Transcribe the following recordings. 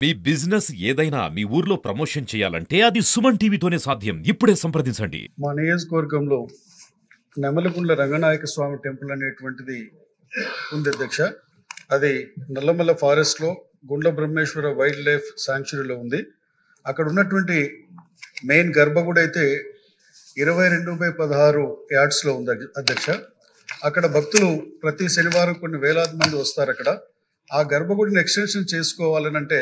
మీ business ఏదైనా మీ ఊర్లో promotion చేయాలంటే అది సుమన్ టీవీతోనే సాధ్యం. ఇప్పుడే సంప్రదించండి. మా నియోజకవర్గంలో నెమలగుండ్ల రంగనాయక స్వామి టెంపుల్ అనేటువంటిది ఉంది అధ్యక్ష. అది నల్లమల్ల ఫారెస్ట్లో గుండ్ల బ్రహ్మేశ్వర వైల్డ్ లైఫ్ శాంక్చురీలో ఉంది. అక్కడ ఉన్నటువంటి మెయిన్ గర్భగుడి అయితే 22/16 యార్డ్స్లో ఉంది అధ్యక్ష. అక్కడ భక్తులు ప్రతి శనివారం కొన్ని వేలాది మంది వస్తారు. అక్కడ ఆ గర్భగుడిని ఎక్స్టెన్షన్ చేసుకోవాలని అంటే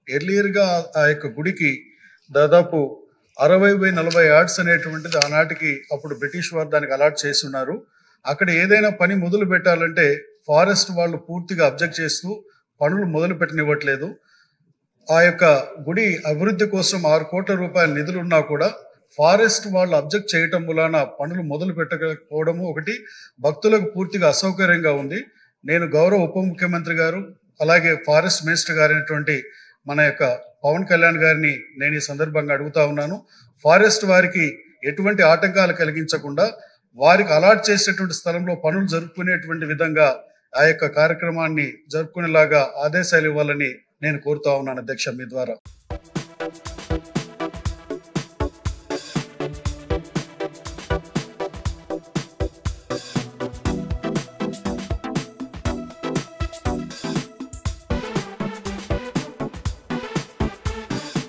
ఎర్లియర్గా ఆ యొక్క గుడికి దాదాపు 60/40 యార్డ్స్ అనేటువంటిది ఆనాటికి అప్పుడు బ్రిటిష్ వారు దానికి అలాట్ చేసి ఉన్నారు. అక్కడ ఏదైనా పని మొదలు పెట్టాలంటే ఫారెస్ట్ వాళ్ళు పూర్తిగా అబ్జెక్ట్ చేస్తూ పనులు మొదలు పెట్టనివ్వట్లేదు. ఆ యొక్క గుడి అభివృద్ధి కోసం 6 కోట్ల రూపాయల నిధులు ఉన్నా కూడా ఫారెస్ట్ వాళ్ళు అబ్జెక్ట్ చేయటం వలన పనులు మొదలు పెట్టకపోవడము ఒకటి, భక్తులకు పూర్తిగా అసౌకర్యంగా ఉంది. నేను గౌరవ ఉప ముఖ్యమంత్రి గారు అలాగే ఫారెస్ట్ మినిస్టర్ గారైనటువంటి మన యొక్క పవన్ కళ్యాణ్ గారిని నేను ఈ సందర్భంగా అడుగుతా ఉన్నాను. ఫారెస్ట్ వారికి ఎటువంటి ఆటంకాలు కలిగించకుండా వారికి అలాట్ చేసేటువంటి స్థలంలో పనులు జరుపుకునేటువంటి విధంగా ఆ యొక్క కార్యక్రమాన్ని జరుపుకునేలాగా ఆదేశాలు ఇవ్వాలని నేను కోరుతా ఉన్నాను అధ్యక్ష మీ ద్వారా.